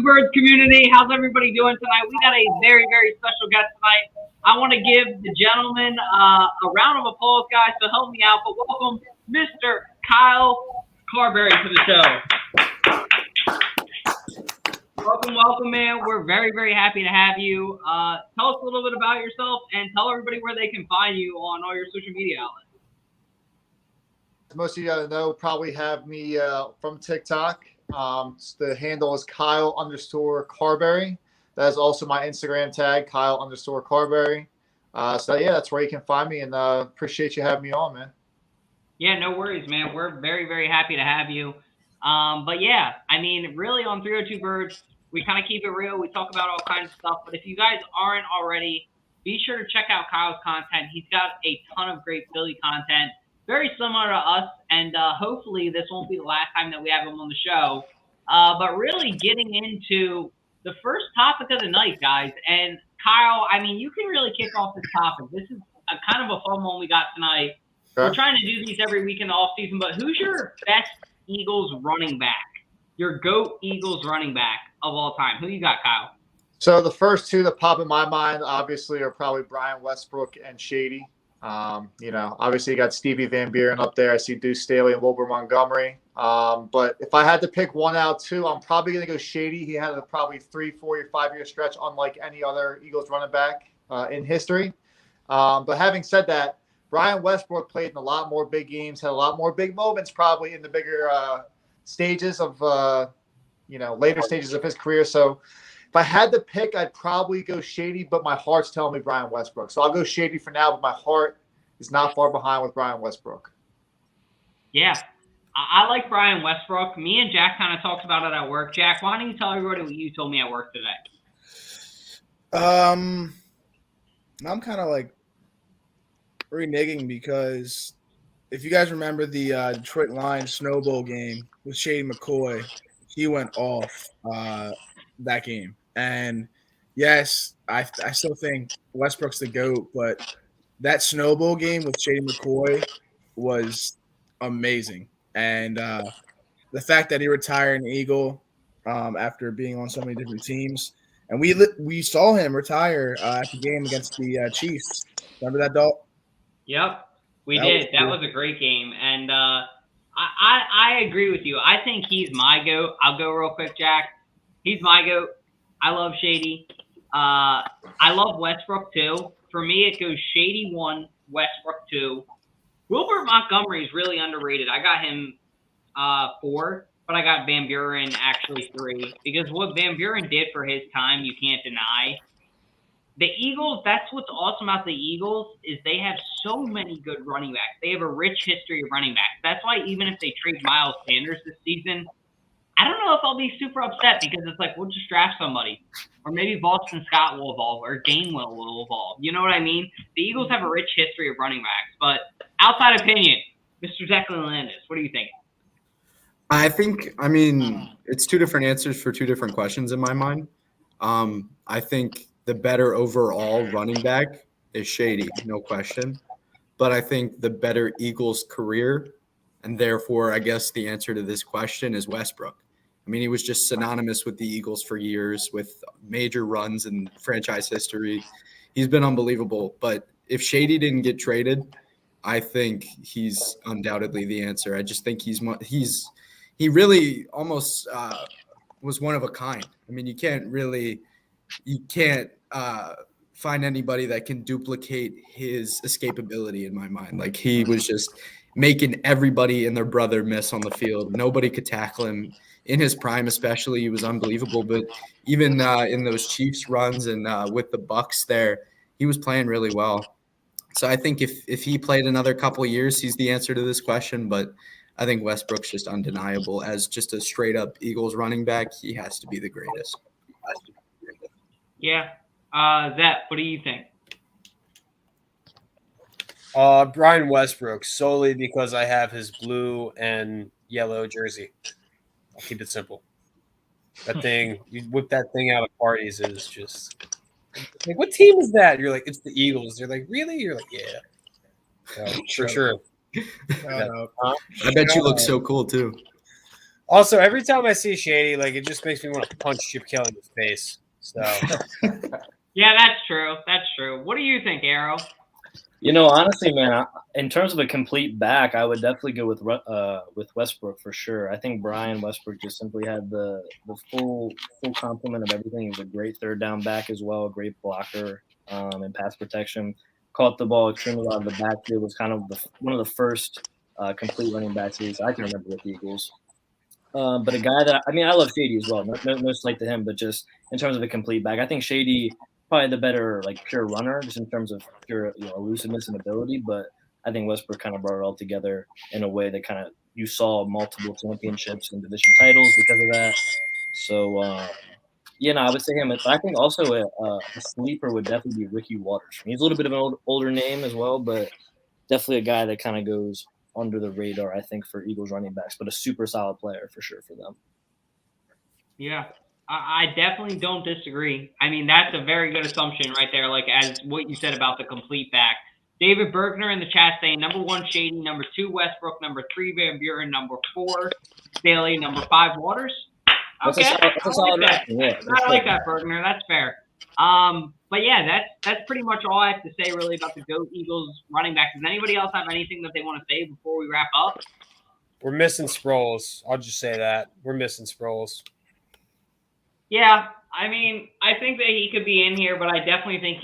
Birds community, how's everybody doing tonight? We got a very, very special guest tonight. I want to give the gentleman a round of applause, guys, to help me out. But welcome, Mr. Kyle Carberry, to the show. Welcome, man. We're very, very happy to have you. Tell us a little bit about yourself and tell everybody where they can find you on all your social media outlets. Most of you know probably have me from TikTok. The handle is Kyle_Carberry. That is also my Instagram tag, Kyle_Carberry. So yeah, that's where you can find me, and appreciate you having me on, man. Yeah, no worries, man. We're very, very happy to have you. But yeah, I mean, really on 302 Birds, we kind of keep it real. We talk about all kinds of stuff. But if you guys aren't already, be sure to check out Kyle's content. He's got a ton of great Philly content, very similar to us, and hopefully this won't be the last time that we have him on the show. But really getting into the first topic of the night, guys. And Kyle, I mean, you can really kick off this topic. This is a kind of a fun one we got tonight. Sure. We're trying to do these every week in the offseason, but who's your best Eagles running back? Your GOAT Eagles running back of all time? Who you got, Kyle? So the first two that pop in my mind, obviously, are probably Brian Westbrook and Shady. Obviously you got Stevie Van Buren up there. I see Deuce Staley and Wilbur Montgomery. But if I had to pick one out too, I'm probably going to go Shady. He had a probably 3, 4, or 5 year stretch, unlike any other Eagles running back in history. But having said that, Brian Westbrook played in a lot more big games, had a lot more big moments probably in the bigger stages of, later stages of his career. So if I had to pick, I'd probably go Shady, but my heart's telling me Brian Westbrook. So I'll go Shady for now, but my heart is not far behind with Brian Westbrook. Yeah, I like Brian Westbrook. Me and Jack kind of talked about it at work. Jack, why don't you tell everybody what you told me at work today? I'm kind of like reneging because if you guys remember the Detroit Lions Snow Bowl game with Shady McCoy, he went off that game. And yes, I still think Westbrook's the GOAT, but that Snow Bowl game with Shady McCoy was amazing. And the fact that he retired an Eagle after being on so many different teams, and we saw him retire at the game against the Chiefs. Remember that, Dalt? Yep, we did. That was a great game, and I agree with you. I think he's my GOAT. I'll go real quick, Jack. He's my GOAT. I love Shady. I love Westbrook too. For me, it goes Shady 1, Westbrook 2. Wilbur Montgomery is really underrated. I got him 4, but I got Van Buren actually 3 because what Van Buren did for his time, you can't deny. The Eagles, that's what's awesome about the Eagles is they have so many good running backs. They have a rich history of running backs. That's why even if they trade Miles Sanders this season, I don't know if I'll be super upset because it's like we'll just draft somebody. Or maybe Boston Scott will evolve or Gainwell will evolve. You know what I mean? The Eagles have a rich history of running backs. But outside opinion, Mr. Declan Landis, what do you think? I mean, it's 2 different answers for 2 different questions in my mind. I think the better overall running back is Shady, no question. But I think the better Eagles career, and therefore I guess the answer to this question is Westbrook. I mean, he was just synonymous with the Eagles for years with major runs in franchise history. He's been unbelievable. But if Shady didn't get traded, I think he's undoubtedly the answer. I just think he really almost was one of a kind. I mean, you can't find anybody that can duplicate his escapability in my mind. Like he was just making everybody and their brother miss on the field. Nobody could tackle him in his prime, especially. He was unbelievable. But even in those Chiefs runs and with the Bucks there, he was playing really well. So I think if he played another couple of years, he's the answer to this question. But I think Westbrook's just undeniable as just a straight up Eagles running back. He has to be the greatest. Yeah. Zep, what do you think? Brian Westbrook, solely because I have his blue and yellow jersey. I'll keep it simple. That thing, you whip that thing out of parties is just like, what team is that? You're like, it's the Eagles. They're like, really? You're like, yeah. So, for sure. I bet you look so cool too. Also, every time I see Shady, like it just makes me want to punch Chip Kelly in the face. So Yeah, that's true. That's true. What do you think, Arrow? Honestly, man, in terms of a complete back, I would definitely go with Westbrook for sure. I think Brian Westbrook just simply had the full complement of everything. He was a great third down back as well, a great blocker and pass protection. Caught the ball extremely out of the backfield. Was kind of one of the first complete running backs I can remember with the Eagles. But a guy that I love Shady as well. No slight to him, but just in terms of a complete back, I think Shady probably the better like pure runner, just in terms of pure elusiveness and ability. But I think Westbrook kind of brought it all together in a way that kind of you saw multiple championships and division titles because of that. So I would say him. But I think also a sleeper would definitely be Ricky Waters. He's a little bit of an older name as well, but definitely a guy that kind of goes under the radar, I think, for Eagles running backs, but a super solid player for sure for them. Yeah, I definitely don't disagree. I mean, that's a very good assumption right there, like as what you said about the complete back. David Bergner in the chat saying number 1, Shady, number 2, Westbrook, number 3, Van Buren, number 4, Staley, number 5, Waters. Okay, that's a solid ranking. Yeah, I like that, Bergner. That's fair. But yeah, that's pretty much all I have to say really about the GOAT Eagles running backs. Does anybody else have anything that they want to say before we wrap up? we're missing Sproles. I'll just say that. We're missing Sproles. Yeah, I mean, I think that he could be in here, but I definitely think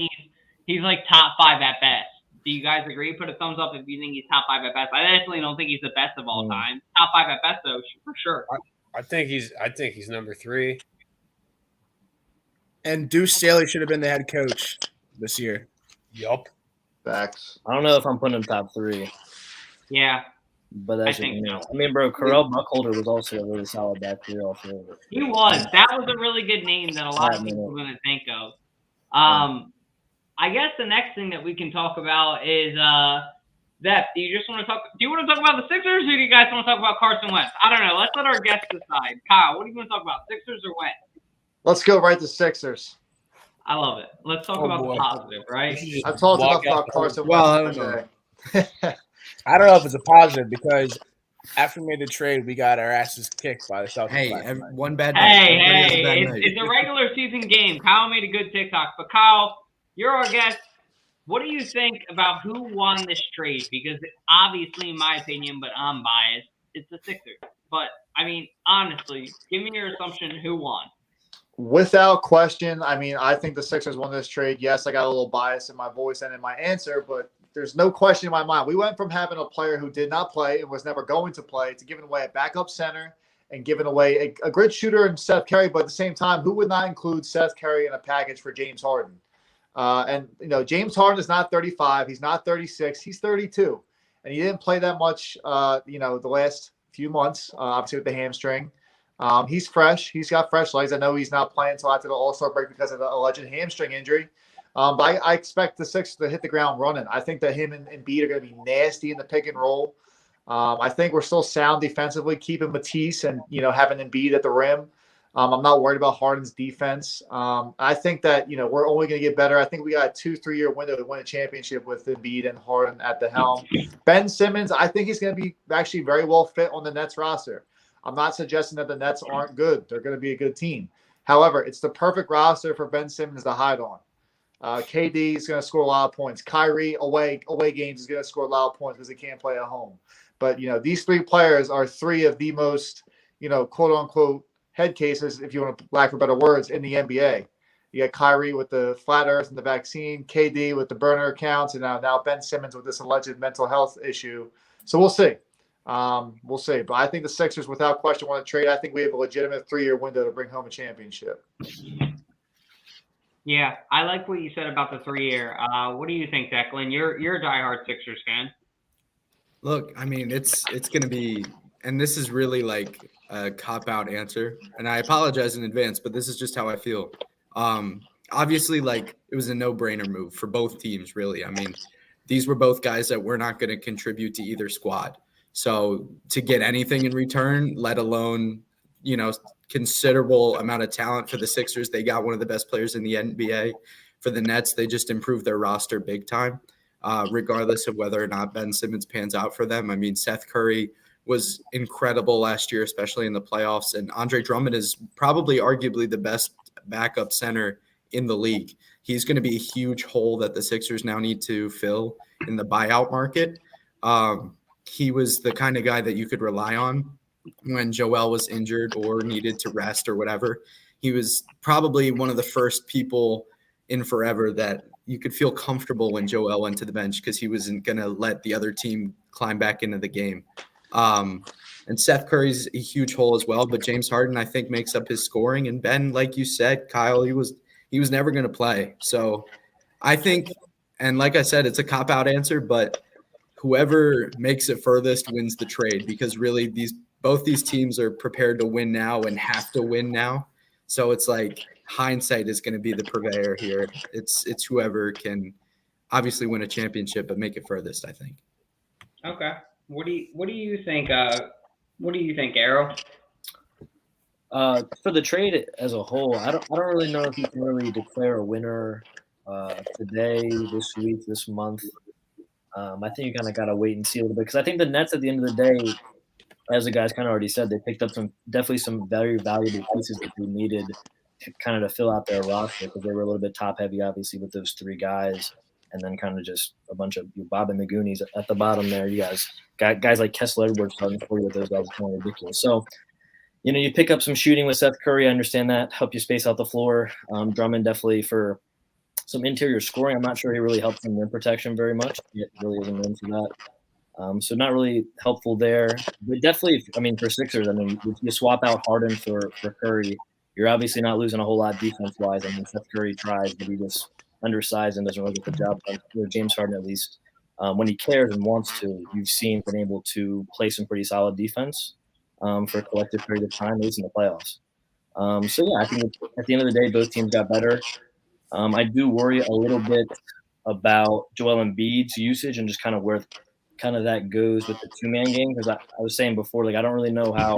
he's like top 5 at best. Do you guys agree? Put a thumbs up if you think he's top 5 at best. I definitely don't think he's the best of all time. Top 5 at best, though, for sure. I think he's number 3. And Deuce Staley should have been the head coach this year. Yup. Facts. I don't know if I'm putting him top 3. Yeah. But that's I think me. so. I mean, bro, Carell Buckholder was also a really solid back three also. He was. That was a really good name that a lot of people are going to think of. I guess the next thing that we can talk about is Zep, do you want to talk about the Sixers, or do you guys want to talk about Carson Wentz? I don't know. Let's let our guests decide. Kyle, what do you want to talk about, Sixers or Wentz? Let's go right to Sixers. I love it. Let's talk about the positive, right? I've talked enough about Carson Wentz. Well, I don't know. I don't know if it's a positive because after we made the trade, we got our asses kicked by the Celtics. Hey, one bad night. Hey, it's a regular season game. Kyle made a good TikTok. But Kyle, you're our guest. What do you think about who won this trade? Because obviously, in my opinion, but I'm biased, it's the Sixers. But, I mean, honestly, give me your assumption who won. Without question, I mean, I think the Sixers won this trade. Yes, I got a little bias in my voice and in my answer, but there's no question in my mind. We went from having a player who did not play and was never going to play to giving away a backup center and giving away a great shooter in Seth Curry, but at the same time, who would not include Seth Curry in a package for James Harden? And, James Harden is not 35. He's not 36. He's 32. And he didn't play that much, the last few months, obviously with the hamstring. He's fresh. He's got fresh legs. I know he's not playing until after the All-Star break because of the alleged hamstring injury. But I expect the Sixers to hit the ground running. I think that him and Embiid are going to be nasty in the pick and roll. I think we're still sound defensively, keeping Matisse and, having Embiid at the rim. I'm not worried about Harden's defense. I think that, we're only going to get better. I think we got a 2-3 year window to win a championship with Embiid and Harden at the helm. Ben Simmons, I think he's going to be actually very well fit on the Nets roster. I'm not suggesting that the Nets aren't good. They're going to be a good team. However, it's the perfect roster for Ben Simmons to hide on. KD is going to score a lot of points. Kyrie away games is going to score a lot of points because he can't play at home. But, these 3 players are 3 of the most, quote unquote, head cases, if you want to lack for better words, in the NBA. You got Kyrie with the flat earth and the vaccine, KD with the burner accounts, and now Ben Simmons with this alleged mental health issue. So we'll see. We'll see. But I think the Sixers, without question, want to trade. I think we have a legitimate 3-year window to bring home a championship. Yeah, I like what you said about the 3-year. What do you think, Declan? You're a diehard Sixers fan. Look, I mean, it's going to be, and this is really like a cop-out answer, and I apologize in advance, but this is just how I feel. Obviously, like, it was a no-brainer move for both teams, really. I mean, these were both guys that were not going to contribute to either squad. So to get anything in return, let alone, considerable amount of talent for the Sixers, they got one of the best players in the NBA. For the Nets, they just improved their roster big time, regardless of whether or not Ben Simmons pans out for them. I mean, Seth Curry was incredible last year, especially in the playoffs. And Andre Drummond is probably arguably the best backup center in the league. He's going to be a huge hole that the Sixers now need to fill in the buyout market. He was the kind of guy that you could rely on when Joel was injured or needed to rest or whatever. He was probably one of the first people in forever that you could feel comfortable when Joel went to the bench because he wasn't going to let the other team climb back into the game. And Seth Curry's a huge hole as well, but James Harden, I think, makes up his scoring. And Ben, like you said, Kyle, he was never going to play. So I think, and like I said, it's a cop-out answer, but whoever makes it furthest wins the trade, because really both these teams are prepared to win now and have to win now. So it's like hindsight is going to be the purveyor here. It's whoever can obviously win a championship but make it furthest, I think. Okay. What do you think? What do you think, Arrow? For the trade as a whole, I don't really know if you can really declare a winner today, this week, this month. I think you kind of got to wait and see a little bit, because I think the Nets, at the end of the day, as the guys kind of already said, they picked up definitely some very valuable pieces that they needed to kind of fill out their roster, because they were a little bit top heavy, obviously, with those three guys, and then kind of just a bunch of Bob and the Goonies at the bottom there. You guys like Kessler Edwards starting for you with those guys is kind of ridiculous. So, you pick up some shooting with Seth Curry. I understand that. Help you space out the floor. Drummond definitely for some interior scoring. I'm not sure he really helped in rim protection very much. He really isn't known for that. So not really helpful there. But definitely, for Sixers, you swap out Harden for Curry, you're obviously not losing a whole lot defense-wise. Seth Curry tries, but he just undersized and doesn't really get the job done. James Harden, at least, when he cares and wants to, you've seen been able to play some pretty solid defense for a collective period of time, at least in the playoffs. I think at the end of the day, both teams got better. I do worry a little bit about Joel Embiid's usage and just kind of where that goes with the two-man game, because I was saying before, I don't really know how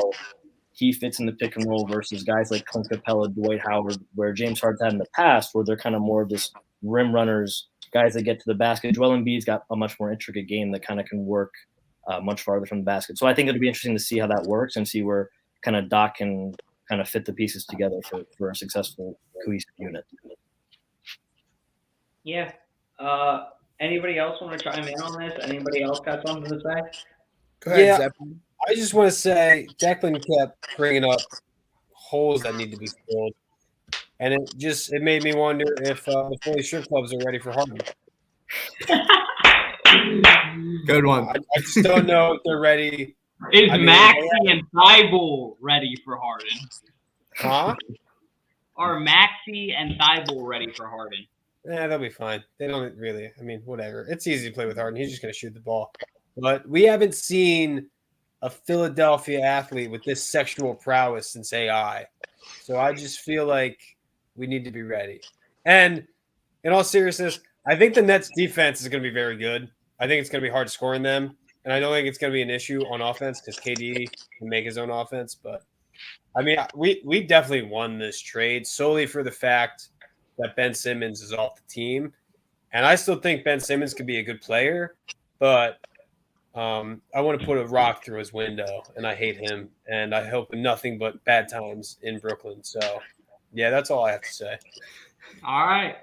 he fits in the pick and roll versus guys like Clint Capella, Dwight Howard, where James Harden had in the past, where they're kind of more of this rim runners, guys that get to the basket. Joel Embiid's got a much more intricate game that kind of can work much farther from the basket. So I think it'll be interesting to see how that works and see where kind of Doc can kind of fit the pieces together for a successful cohesive unit. Yeah. Anybody else want to chime in on this? Anybody else got something to say? Go ahead, Yeah. Zeppelin. I just want to say Declan kept bringing up holes that need to be filled, and it made me wonder if the Philly strip clubs are ready for Harden. Good one. I just don't know if they're ready. Is Maxey and Thibault ready for Harden? Huh? Are Maxey and Thibault ready for Harden? Yeah, they'll be fine. They don't really. Whatever. It's easy to play with Harden. He's just going to shoot the ball. But we haven't seen a Philadelphia athlete with this sexual prowess since AI. So I just feel like we need to be ready. And in all seriousness, I think the Nets defense is going to be very good. I think it's going to be hard to score in them. And I don't think it's going to be an issue on offense because KD can make his own offense. But, we definitely won this trade solely for the fact that Ben Simmons is off the team. And I still think Ben Simmons could be a good player, but I want to put a rock through his window, and I hate him, and I hope nothing but bad times in Brooklyn. So, yeah, that's all I have to say. All right.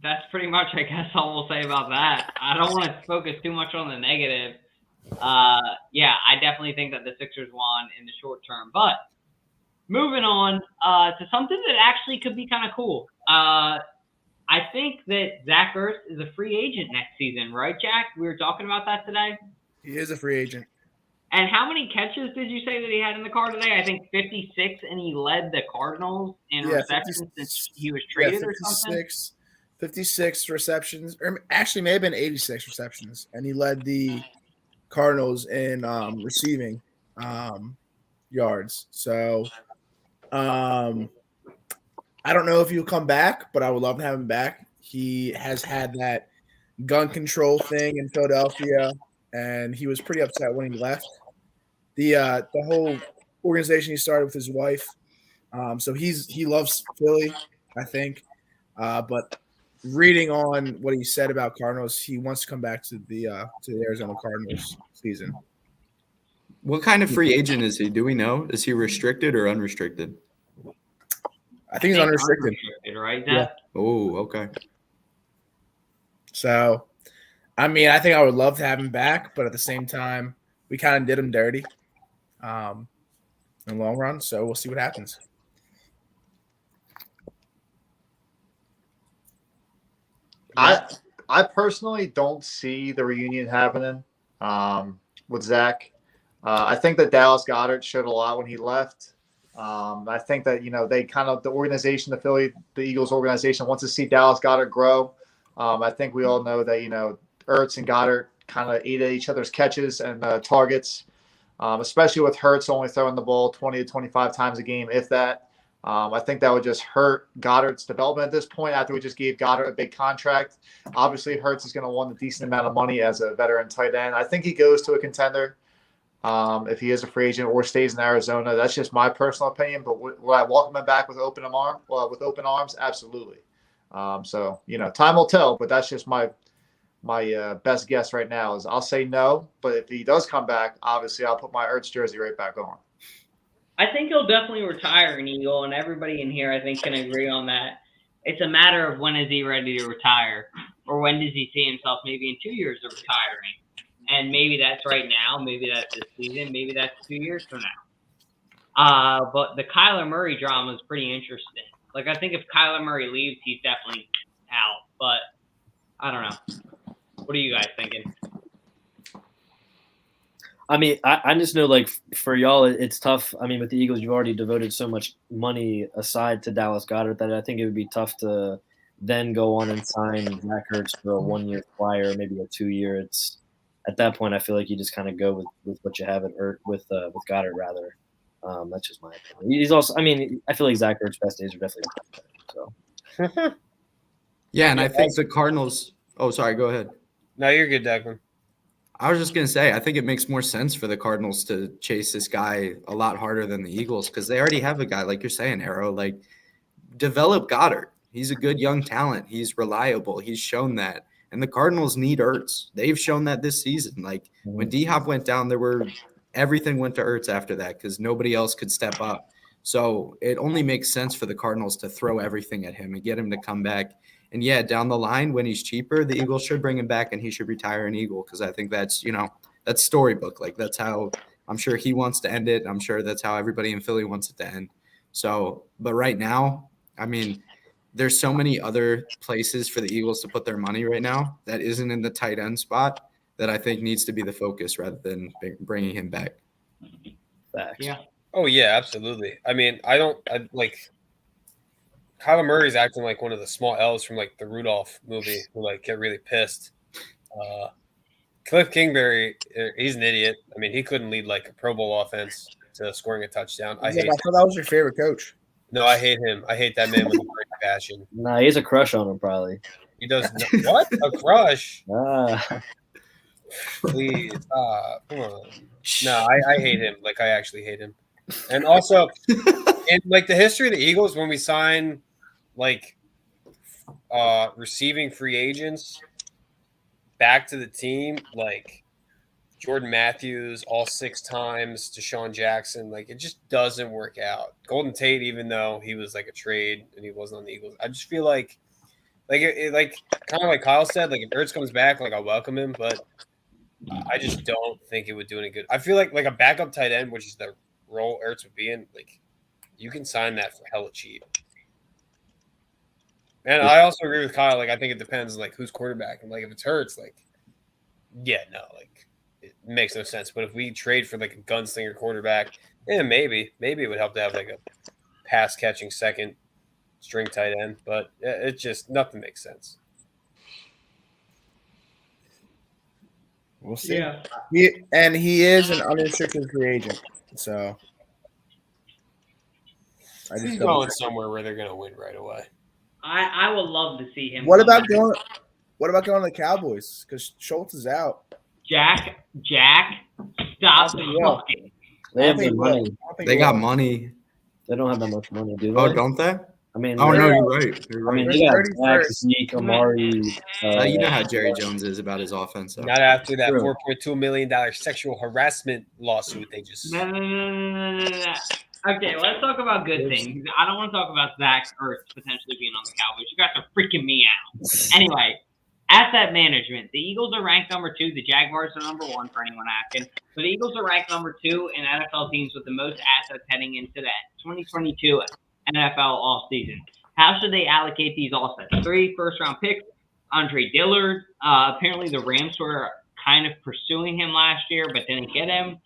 That's pretty much, I guess, all we'll say about that. I don't want to focus too much on the negative. I definitely think that the Sixers won in the short term, but moving on to something that actually could be kind of cool. I think that Zach Ertz is a free agent next season, right, Jack? We were talking about that today. He is a free agent. And how many catches did you say that he had in the car today? I think 56, and he led the Cardinals in receptions since he was traded or something. 56 receptions, or actually may have been 86 receptions, and he led the Cardinals in receiving yards. So I don't know if he'll come back, but I would love to have him back. He has had that gun control thing in Philadelphia, and he was pretty upset when he left. The whole organization he started with his wife, so he loves Philly, I think. But reading on what he said about Cardinals, he wants to come back to the Arizona Cardinals season. What kind of free agent is he? Do we know? Is he restricted or unrestricted? I think he's unrestricted. Right? Yeah. Oh, okay. So, I mean, I think I would love to have him back, but at the same time, we kind of did him dirty in the long run. So we'll see what happens. I personally don't see the reunion happening with Zach. I think that Dallas Goedert showed a lot when he left. I think that, they kind of, the organization, the Eagles organization wants to see Dallas Goedert grow. I think we all know that, Ertz and Goedert kind of ate at each other's catches and targets, especially with Hurts only throwing the ball 20 to 25 times a game, if that. I think that would just hurt Goddard's development at this point after we just gave Goddard a big contract. Obviously, Hurts is going to want a decent amount of money as a veteran tight end. I think he goes to a contender if he is a free agent or stays in Arizona. That's just my personal opinion. But would I welcome him back with open arms? Absolutely. So, time will tell. But that's just my best guess right now is I'll say no. But if he does come back, obviously I'll put my Ertz jersey right back on. I think he'll definitely retire an Eagle, and everybody in here, I think, can agree on that. It's a matter of when is he ready to retire, or when does he see himself maybe in 2 years of retiring. And maybe that's right now, maybe that's this season, maybe that's 2 years from now. But the Kyler Murray drama is pretty interesting. Like, I think if Kyler Murray leaves, he's definitely out. But I don't know. What are you guys thinking? I mean, I just know, like, for y'all, it's tough. I mean, with the Eagles, you've already devoted so much money aside to Dallas Goedert that I think it would be tough to then go on and sign Zach Ertz for a 1 year flyer, maybe a 2 year. It's at that point, I feel like you just kind of go with what you have with Goddard rather. That's just my opinion. He's also, I mean, I feel like Zach Ertz's best days are definitely behind him, so. Yeah, and I think the Cardinals. Oh, sorry. Go ahead. No, you're good, Declan. I was just going to say, I think it makes more sense for the Cardinals to chase this guy a lot harder than the Eagles because they already have a guy, like you're saying, Arrow, like develop Goddard. He's a good young talent. He's reliable. He's shown that. And the Cardinals need Ertz. They've shown that this season. Like when D-Hop went down, everything went to Ertz after that because nobody else could step up. So it only makes sense for the Cardinals to throw everything at him and get him to come back. And yeah, down the line when he's cheaper, the Eagles should bring him back and he should retire an Eagle because I think that's, that's storybook. Like that's how I'm sure he wants to end it. I'm sure that's how everybody in Philly wants it to end. So, but right now, I mean, there's so many other places for the Eagles to put their money right now that isn't in the tight end spot that I think needs to be the focus rather than bringing him back. Facts. Yeah. Oh, yeah, absolutely. I mean, I Kyler Murray's acting like one of the small elves from like the Rudolph movie who like get really pissed. Cliff Kingsbury, he's an idiot. I mean, he couldn't lead like a Pro Bowl offense to scoring a touchdown. I thought that was your favorite coach. No, I hate him. I hate that man with a great passion. Nah, he has a crush on him probably. He does what? A crush? Please, come on. No, I hate him. Like I actually hate him. And also, in like the history of the Eagles, when we sign like receiving free agents back to the team, like Jordan Matthews all 6 times, Deshaun Jackson, like it just doesn't work out. Golden Tate, even though he was like a trade and he wasn't on the Eagles, I just feel like like kind of like Kyle said, like if Ertz comes back, like I'll welcome him, but I just don't think it would do any good. I feel like a backup tight end, which is the role Ertz would be in, like you can sign that for hella cheap. And I also agree with Kyle. Like, I think it depends, like, who's quarterback. And, like, if it's Hurts, like, yeah, no, like, it makes no sense. But if we trade for, like, a gunslinger quarterback, maybe it would help to have, like, a pass-catching second string tight end. But it just, nothing makes sense. We'll see. Yeah. He is an unrestricted free agent, so He's going somewhere where they're going to win right away. I would love to see him. What about going to the Cowboys? Because Schultz is out. Jack, stop talking. They have the money. They got money. They don't have that much money, do they? Oh, don't they? I mean, Oh no, you're right. You're I mean, right. they got Zach, Zeke, Amari. You know how Jerry Jones is about his offense. So. Not after that True. $4.2 million sexual harassment lawsuit they just. No. Okay, let's talk about good things. I don't want to talk about Zach Ertz potentially being on the Cowboys. You guys are freaking me out. Anyway, asset management. The Eagles are ranked number 2. The Jaguars are number 1 for anyone asking. But the Eagles are ranked number 2 in NFL teams with the most assets heading into the 2022 NFL offseason. How should they allocate these assets? 3 first-round picks. Andre Dillard. Apparently the Rams were kind of pursuing him last year but didn't get him.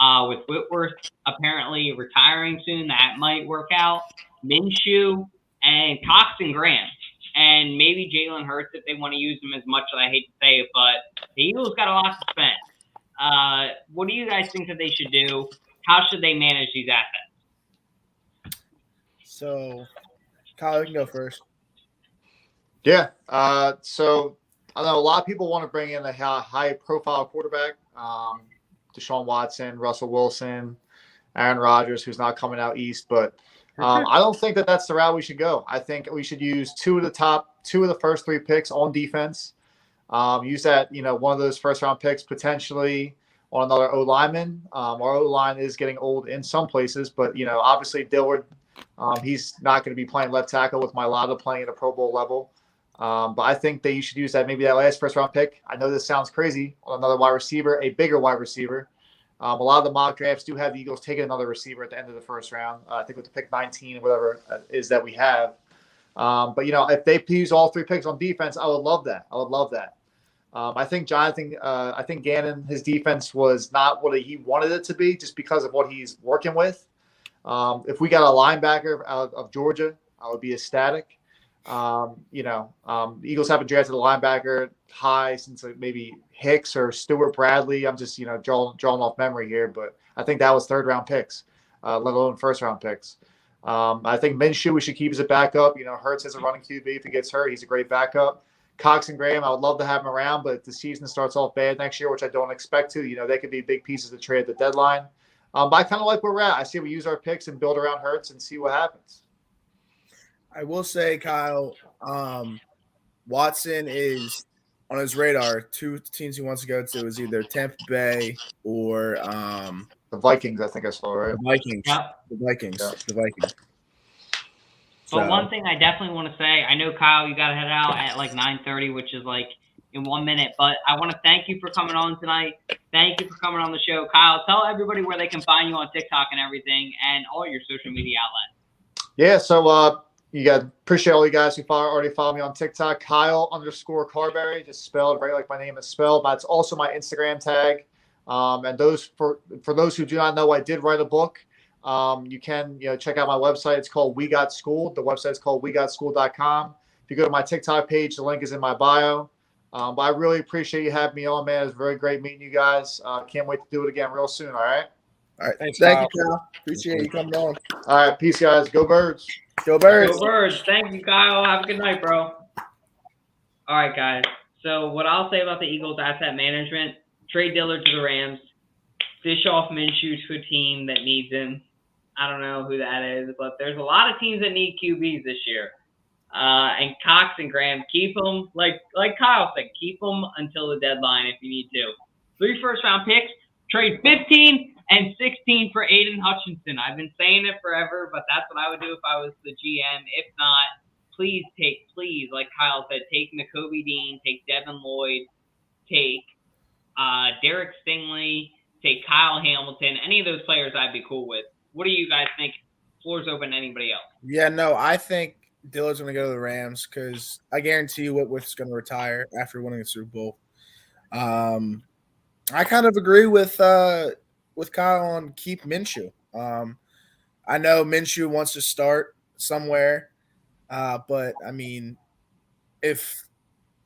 With Whitworth apparently retiring soon, that might work out. Minshew and Cox and Graham. And maybe Jalen Hurts if they want to use him as much as I hate to say it, but the Eagles got a lot to spend. What do you guys think that they should do? How should they manage these assets? So, Kyle, you can go first. Yeah. So I know a lot of people want to bring in a high-profile quarterback. Deshaun Watson, Russell Wilson, Aaron Rodgers, who's not coming out east. But I don't think that that's the route we should go. I think we should use 2 of the first 3 picks on defense. Use that, one of those first-round picks potentially on another O-lineman. Our O-line is getting old in some places, but, obviously Dillard, he's not going to be playing left tackle with Mailata playing at a Pro Bowl level. But I think that you should use that last first-round pick. I know this sounds crazy on another wide receiver, a bigger wide receiver. A lot of the mock drafts do have the Eagles taking another receiver at the end of the first round. I think with the pick 19 or whatever it is that we have. But, if they use all 3 picks on defense, I would love that. I think Gannon, his defense was not what he wanted it to be just because of what he's working with. If we got a linebacker out of Georgia, I would be ecstatic. The Eagles haven't drafted a linebacker high since maybe Hicks or Stewart Bradley. I'm just, drawing off memory here, but I think that was 3rd-round picks, let alone first-round picks. I think Minshew, we should keep as a backup. Hurts as a running QB. If he gets hurt, he's a great backup. Cox and Graham, I would love to have them around, but if the season starts off bad next year, which I don't expect to, they could be big pieces to trade at the deadline. But I kind of like where we're at. I see we use our picks and build around Hurts and see what happens. I will say, Kyle, Watson is on his radar. 2 teams he wants to go to is either Tampa Bay or the Vikings, I think I saw, right? The Vikings. Yeah. The Vikings. But one thing I definitely want to say, I know, Kyle, you got to head out at like 9:30, which is like in 1 minute. But I want to thank you for coming on tonight. Thank you for coming on the show. Kyle, tell everybody where they can find you on TikTok and everything and all your social media outlets. Yeah, so appreciate all you guys who already follow me on TikTok, Kyle_Carberry, just spelled right like my name is spelled. That's also my Instagram tag. And for those who do not know, I did write a book. You can check out my website. It's called We Got Schooled. The website is called wegotschooled.com. If you go to my TikTok page, the link is in my bio. But I really appreciate you having me on, man. It's very great meeting you guys. Can't wait to do it again real soon. All right. All right. Thanks, Thank Kyle. you, Kyle. Appreciate you coming on. All right. Peace, guys. Go Birds. Go Birds. Go Birds. Thank you, Kyle. Have a good night, bro. All right, guys. So what I'll say about the Eagles asset management, trade Dillard to the Rams, fish off Minshew to a team that needs him. I don't know who that is, but there's a lot of teams that need QBs this year. And Cox and Graham, keep them, like Kyle said, keep them until the deadline if you need to. 3 first-round picks, trade 15 and 16 for Aiden Hutchinson. I've been saying it forever, but that's what I would do if I was the GM. If not, please, like Kyle said, take Nakobe Dean, take Devin Lloyd, take Derek Stingley, take Kyle Hamilton. Any of those players I'd be cool with. What do you guys think? floor's open to anybody else. Yeah, no, I think Dillard's going to go to the Rams because I guarantee you Whitworth's going to retire after winning the Super Bowl. I kind of agree with Kyle on keep Minshew. I know Minshew wants to start somewhere, but I mean, if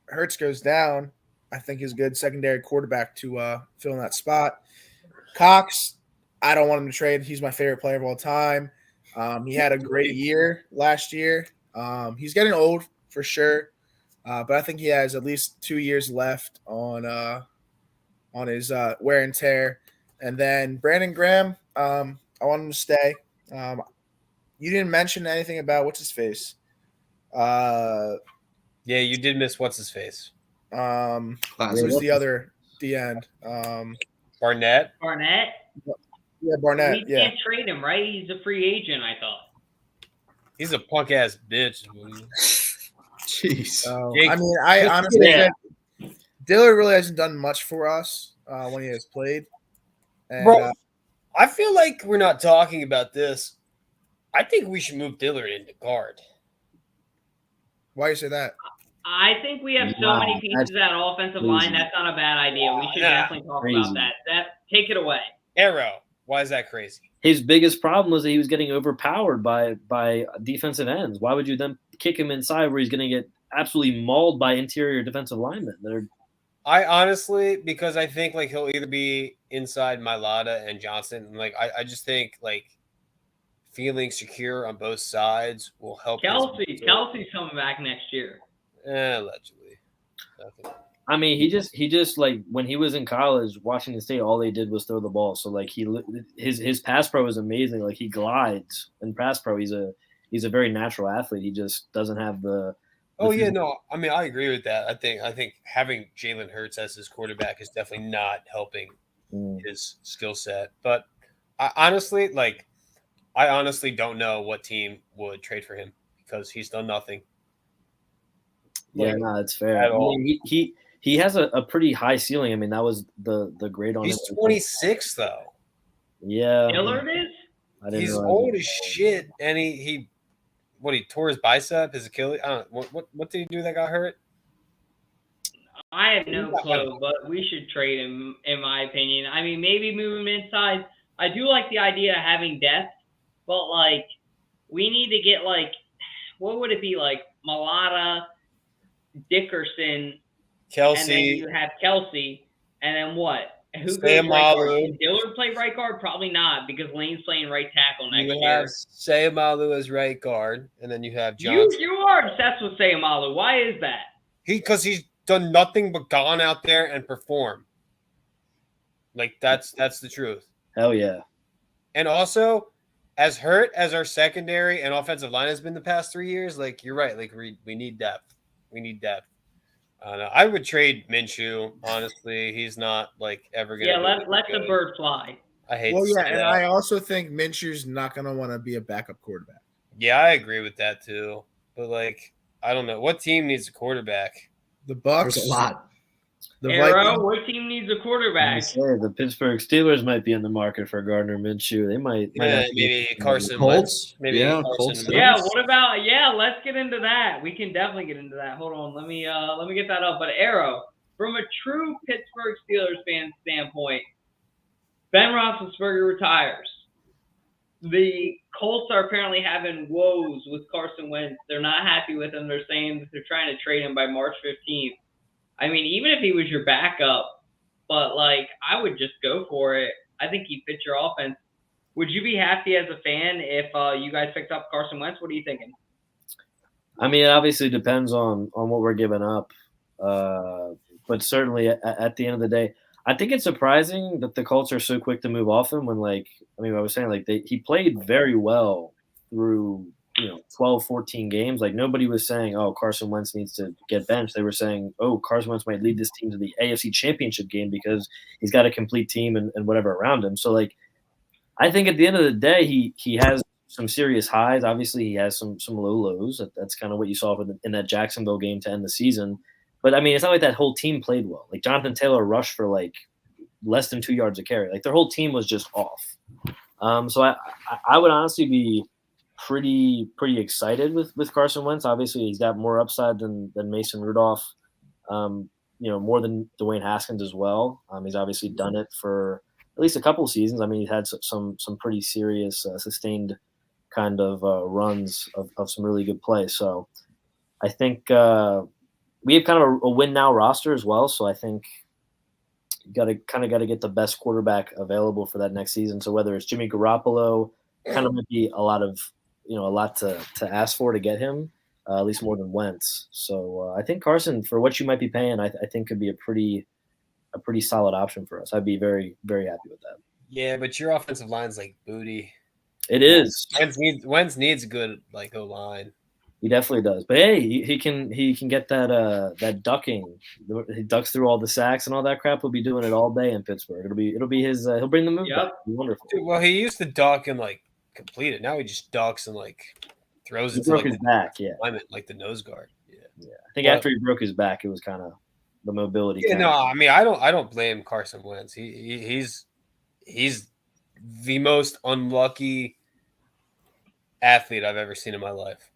Hurts goes down, I think he's a good secondary quarterback to fill in that spot. Cox, I don't want him to trade. He's my favorite player of all time. He had a great year last year. He's getting old for sure, but I think he has at least 2 years left on his wear and tear. And then Brandon Graham, I want him to stay. You didn't mention anything about what's his face. Yeah, you did miss what's his face. Who's the other the end? Barnett. Barnett? Yeah, Barnett. We Yeah. can't trade him, right? He's a free agent, I thought. He's a punk ass bitch. Jeez. I mean, I honestly think Dillard really hasn't done much for us when he has played. And, Bro, I feel like we're not talking about this. I think we should move Dillard into guard. why you say that? I think we have so many pieces at offensive line. That's not a bad idea. We should definitely talk about that. Take it away. Arrow. Why is that crazy? His biggest problem was that he was getting overpowered by defensive ends. Why would you then kick him inside where he's going to get absolutely mauled by interior defensive linemen? I honestly, because I think like he'll either be inside Mailata and Johnson. And like I just think like feeling secure on both sides will help. Kelce's coming back next year. Allegedly. Okay. I mean, he just like when he was in college, Washington State, all they did was throw the ball. So like his pass pro is amazing. Like he glides in pass pro. He's a very natural athlete. He just doesn't have the. Oh yeah, no. I mean, I agree with that. I think having Jalen Hurts as his quarterback is definitely not helping his skill set. But I honestly don't know what team would trade for him because he's done nothing. Yeah, no, that's fair. I mean, he has a pretty high ceiling. I mean, that was the grade on him. He's 26 though. Yeah. Dillard is? He's old as shit, and he tore his bicep, his Achilles. I don't know. What did he do that got hurt? I have no clue, but we should trade him, in my opinion. I mean, maybe move him inside. I do like the idea of having depth, but like we need to get like what would it be like Mailata, Dickerson, Kelce, and then you have Kelce, and then what? Who goes Sam right guard? Can Dillard play right guard? Probably not, because Lane's playing right tackle next year. You have Sayamalu as right guard, and then you have Johnson. You are obsessed with Sayamalu. Why is that? Because he's done nothing but gone out there and perform. Like that's the truth. Hell yeah. And also, as hurt as our secondary and offensive line has been the past 3 years, like you're right. Like we need depth. We need depth. I would trade Minshew. Honestly, he's not like ever gonna. Yeah, let the bird fly. I hate. Well, yeah, and I also think Minshew's not gonna want to be a backup quarterback. Yeah, I agree with that too. But like, I don't know what team needs a quarterback. The Bucks. There's a lot. What team needs a quarterback? The Pittsburgh Steelers might be in the market for Gardner Minshew. They might maybe Carson Colts. Maybe Carson. Yeah, what about let's get into that. We can definitely get into that. Hold on, let me get that up. But Arrow, from a true Pittsburgh Steelers fan standpoint, Ben Roethlisberger retires. The Colts are apparently having woes with Carson Wentz. They're not happy with him. They're saying that they're trying to trade him by March 15th. I mean, even if he was your backup, but, like, I would just go for it. I think he fits your offense. Would you be happy as a fan if you guys picked up Carson Wentz? What are you thinking? I mean, it obviously depends on what we're giving up. But certainly at the end of the day, I think it's surprising that the Colts are so quick to move off him when, like, I mean, I was saying, like, he played very well through – 12, 14 games. Like nobody was saying, oh, Carson Wentz needs to get benched. They were saying, oh, Carson Wentz might lead this team to the AFC Championship game because he's got a complete team and whatever around him. So, like, I think at the end of the day, he has some serious highs. Obviously, he has some low lows. That's kind of what you saw in that Jacksonville game to end the season. But, I mean, it's not like that whole team played well. Like, Jonathan Taylor rushed for, like, less than 2 yards a carry. Like, their whole team was just off. So I would honestly be pretty excited with Carson Wentz. Obviously, he's got more upside than Mason Rudolph. More than Dwayne Haskins as well. He's obviously done it for at least a couple of seasons. I mean, he's had some pretty serious sustained kind of runs of some really good play. So I think we have kind of a win now roster as well. So I think you got to get the best quarterback available for that next season. So whether it's Jimmy Garoppolo, kind of might be a lot to ask for to get him. At least more than Wentz. So I think Carson, for what you might be paying, I think could be a pretty solid option for us. I'd be very, very happy with that. Yeah, but your offensive line's like booty. It is. Wentz needs a good O-line. He definitely does. But hey, he can get that ducking. He ducks through all the sacks and all that crap. He'll be doing it all day in Pittsburgh. It'll be his. He'll bring the move back. It'll be wonderful. Dude, well, he used to duck and complete it. Now he just ducks and throws it to his back, like the nose guard. Yeah. I think after he broke his back, it was kind of the mobility. Yeah, no, I mean, I don't blame Carson Wentz. He's the most unlucky athlete I've ever seen in my life.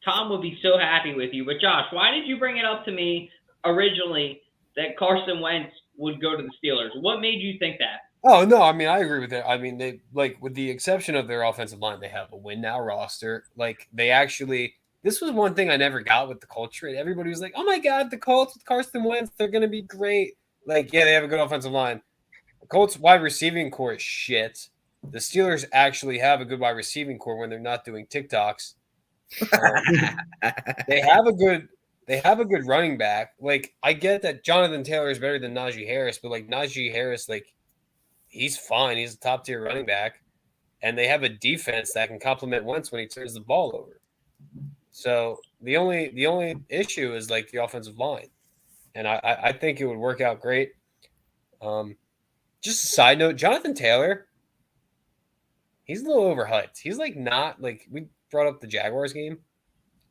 Tom would be so happy with you. But Josh, why did you bring it up to me originally that Carson Wentz would go to the Steelers? What made you think that? Oh, no, I mean, I agree with that. I mean, they with the exception of their offensive line, they have a win now roster. This was one thing I never got with the culture. Everybody was like, oh my God, the Colts with Carson Wentz, they're going to be great. Yeah, they have a good offensive line. The Colts wide receiving core is shit. The Steelers actually have a good wide receiving core when they're not doing TikToks. They have a good running back. I get that Jonathan Taylor is better than Najee Harris, but Najee Harris, he's fine. He's a top tier running back, and they have a defense that can complement Wentz when he turns the ball over. So the only issue is the offensive line, and I think it would work out great. Just a side note, Jonathan Taylor, he's a little overhyped. He's not we brought up the Jaguars game,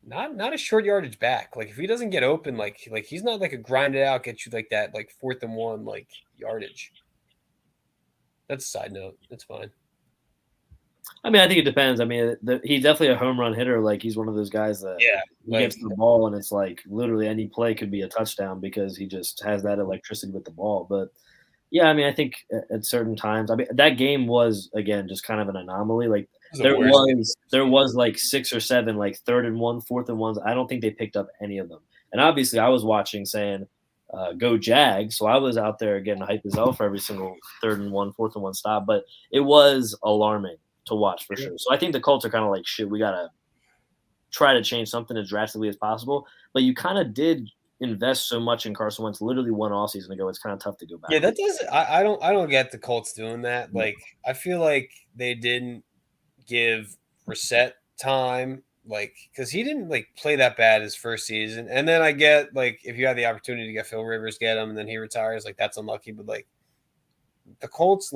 not a short yardage back. If he doesn't get open, he's not a grind it out, get you that 4th and 1 yardage. That's a side note. It's fine. I mean, I think it depends. I mean, he's definitely a home run hitter. He's one of those guys that he gets the ball and it's literally any play could be a touchdown because he just has that electricity with the ball. But yeah, I mean, I think at certain times, I mean, that game was again just kind of an anomaly. There was 6 or 7 3rd and 1, 4th and 1s. I don't think they picked up any of them. And obviously, I was watching saying, go Jags. So I was out there getting hype as hell for every single 3rd and 1, 4th and 1 stop. But it was alarming to watch for sure. So I think the Colts are kind of shit, we got to try to change something as drastically as possible. But you kind of did invest so much in Carson Wentz literally one offseason ago. It's kind of tough to go back. Yeah, that doesn't – I don't get the Colts doing that. I feel like they didn't give Brissett time. Because he didn't play that bad his first season, and then I get if you had the opportunity to get Phil Rivers, get him, and then he retires, that's unlucky. But the Colts,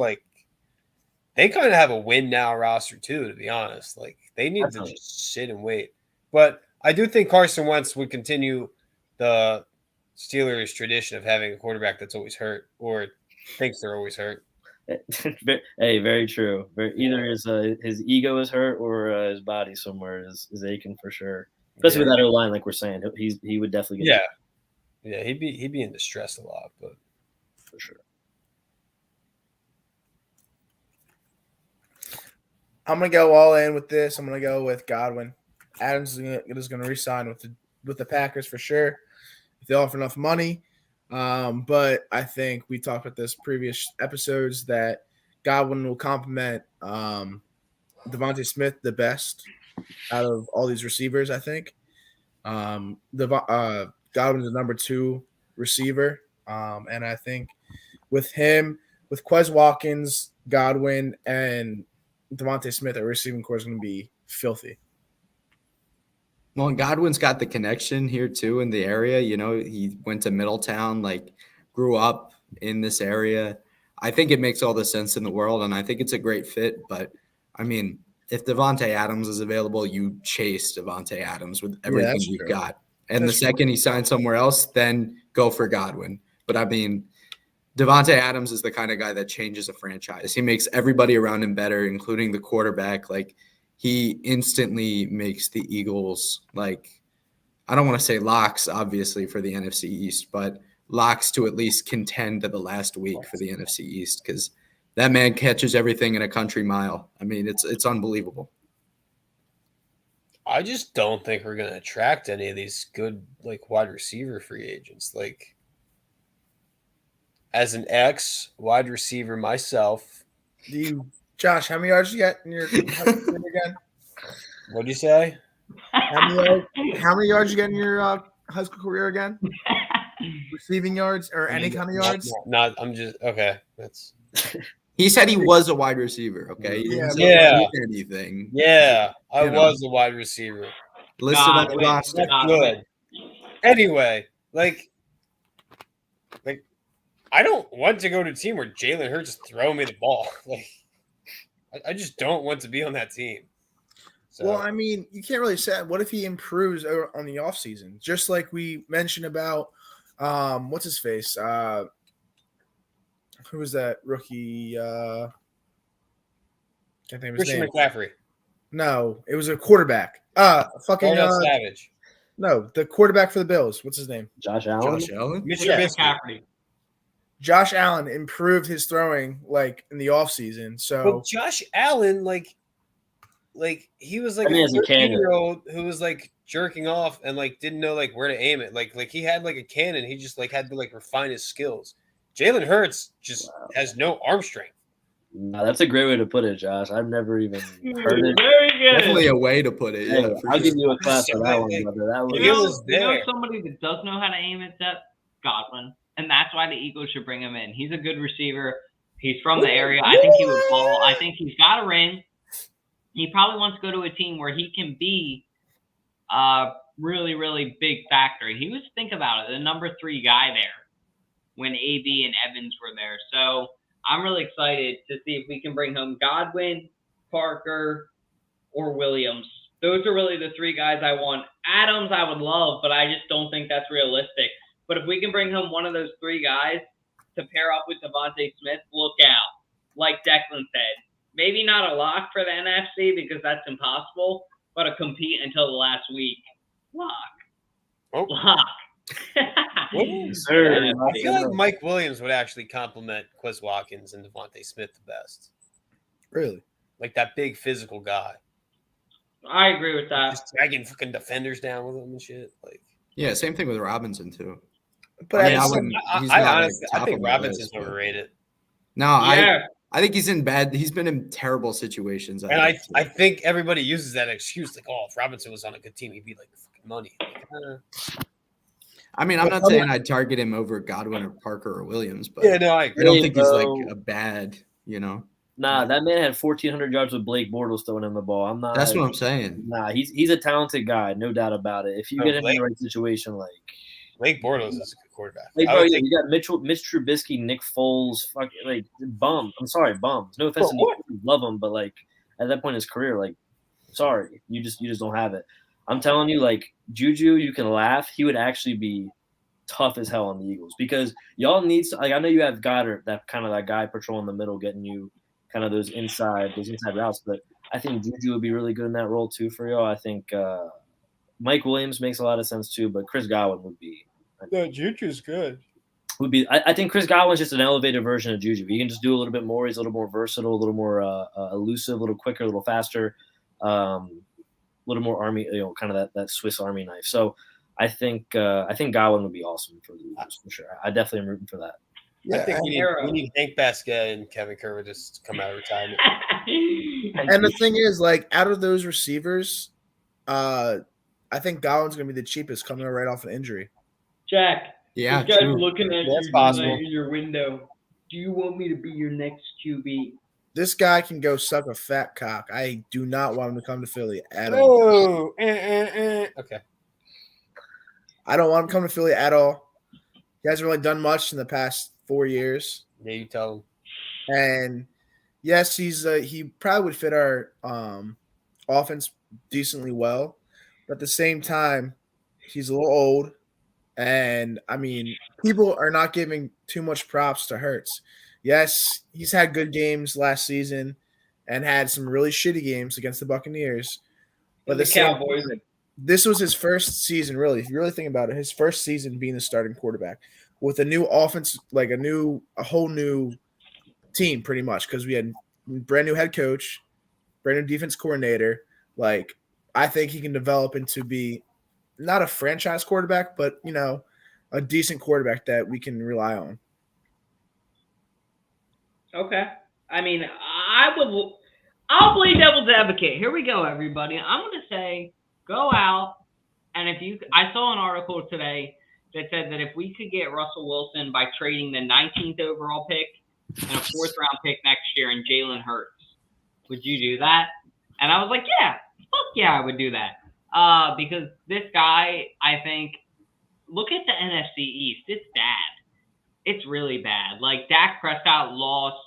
they kind of have a win now roster too. To be honest, they need to just sit and wait. But I do think Carson Wentz would continue the Steelers' tradition of having a quarterback that's always hurt or thinks they're always hurt. Hey, very true. Either his ego is hurt or his body somewhere is aching for sure. Especially with that O-line, like we're saying, he would definitely get Yeah, he'd be in distress a lot, but for sure. I'm gonna go all in with this. I'm gonna go with Godwin. Adams is gonna re-sign with the Packers for sure if they offer enough money. But I think we talked about this previous episodes that Godwin will complement Devontae Smith the best out of all these receivers. I think Godwin's the number 2 receiver, and I think with him, with Quez Watkins, Godwin, and Devontae Smith, our receiving core is going to be filthy. Well, Godwin's got the connection here too in the area. He went to Middletown, grew up in this area. I think it makes all the sense in the world, and I think it's a great fit. But, I mean, if Devontae Adams is available, you chase Devontae Adams with everything you've got. And the second he signs somewhere else, then go for Godwin. But, I mean, Devontae Adams is the kind of guy that changes a franchise. He makes everybody around him better, including the quarterback. he instantly makes the Eagles, like, I don't want to say locks, obviously, for the NFC East, but locks to at least contend to the last week for the NFC East, because that man catches everything in a country mile. I mean, it's unbelievable. I just don't think we're going to attract any of these good like wide receiver free agents. Like, as an ex wide receiver myself, Josh, how many yards you get in your again? What'd you say? How many yards you get in your high school career again? Receiving yards or any kind of yards? Not I'm just okay. That's He said he was a wide receiver, okay? He didn't say Yeah. he did anything. yeah. I You know. was a wide receiver. Listed on the God, roster. God, Good. Anyway, like I don't want to go to a team where Jalen Hurts is throwing me the ball. Like, I just don't want to be on that team. So, Well, I mean, you can't really say. What if he improves on the offseason? Just like we mentioned about, what's his face? Who was that rookie? Can't think of his Christian name. McCaffrey, No, it was a quarterback. Darnell Savage, No, the quarterback for the Bills. What's his name? Josh Allen. Josh Allen? Mitch Yeah. Trubisky. McCaffrey. Josh Allen improved his throwing like in the offseason. So But Josh Allen, like he was like I mean, a as a cannon. 13-year-old who was like jerking off and like didn't know like where to aim it. Like he had like a cannon. He just like had to like refine his skills. Jalen Hurts just has no arm strength. No, that's a great way to put it, Josh. I've never even heard it. Very good. Definitely a way to put it. Hey, Yeah, for I'll sure. give you a class for that one, Like, brother. That was It was You know there. somebody that does know how to aim it? That Godwin, and that's why the Eagles should bring him in. He's a good receiver. He's from the area. I think he would ball. I think he's got a ring. He probably wants to go to a team where he can be a really, really big factor. He was, think about it, the number 3 guy there when AB and Evans were there. So I'm really excited to see if we can bring home Godwin, Parker, or Williams. Those are really the 3 guys I want. Adams I would love, but I just don't think that's realistic. But if we can bring home one of those 3 guys to pair up with Devontae Smith, look out. Like Declan said, maybe not a lock for the NFC because that's impossible, but a compete until the last week. Lock. Oh. Lock. Sir, I feel like Mike Williams would actually compliment Quez Watkins and Devontae Smith the best. really, Like that big physical guy. I agree with that. Just dragging fucking defenders down with him and shit. Like, Yeah, same thing with Robinson, too. but I mean, at I the wouldn't- he's I not, like, honestly, I top think of my Robinson's list, but- overrated. No, Yeah. I think he's in bad. He's been in terrible situations. And I think everybody uses that excuse, like, oh, if Robinson was on a good team, he'd be like fucking money. Like, I mean, I'm not saying I'd target him over Godwin or Parker or Williams, but yeah, no, I I agree. don't think he's Bro. like a bad, Nah, that man had 1,400 yards with Blake Bortles throwing him the ball. I'm not. That's what I'm saying. Nah, he's a talented guy, no doubt about it. If you Oh, get him in Blake? the right situation, like, Blake Bortles is a good quarterback. hey, I bro, would yeah, think- you got Mitch Trubisky, Nick Foles, like bums. I'm sorry, bums. No offense to Bro, Nick, love him, but like at that point in his career, like, sorry, you just don't have it. I'm telling you, like Juju, you can laugh. He would actually be tough as hell on the Eagles because y'all need. Like, I know you have Goddard, that kind of that guy patrolling the middle, getting you kind of those inside routes, but I think Juju would be really good in that role too for y'all. I think Mike Williams makes a lot of sense too, but Chris Godwin would be. No, Juju's good. I think Chris Godwin's just an elevated version of Juju. He can just do a little bit more. He's a little more versatile, a little more elusive, a little quicker, a little faster, a little more army, kind of that Swiss Army knife. So I think Godwin would be awesome for the Eagles for sure. I definitely am rooting for that. I think we Arrow. need Hank Basquet and Kevin Kerr just to come out of retirement. And the thing is, like, out of those receivers, I think Godwin's going to be the cheapest coming right off an injury. Jack, Yeah, this guy's true. looking at That's you possible. tonight in your window. Do you want me to be your next QB? This guy can go suck a fat cock. I do not want him to come to Philly at all. Oh, okay. I don't want him to come to Philly at all. He hasn't really done much in the past 4 years. Yeah, you tell him. And yes, he probably would fit our offense decently well. But at the same time, he's a little old. And, I mean, people are not giving too much props to Hurts. Yes, he's had good games last season. and had some really shitty games against the Buccaneers. But The Cowboys. This was his first season, really. If you really think about it, his first season being the starting quarterback with a new offense, like a whole new team, pretty much, because we had brand new head coach, brand new defense coordinator. Like, I think he can develop into be not a franchise quarterback, but a decent quarterback that we can rely on. Okay. I mean, I'll play devil's advocate. Here we go, everybody. I'm going to say go out, and I saw an article today that said that if we could get Russell Wilson by trading the 19th overall pick and a 4th round pick next year and Jalen Hurts, would you do that? And I was like, yeah, fuck yeah, I would do that. Because this guy, I think, look at the NFC East. It's bad. It's really bad. Like, Dak Prescott lost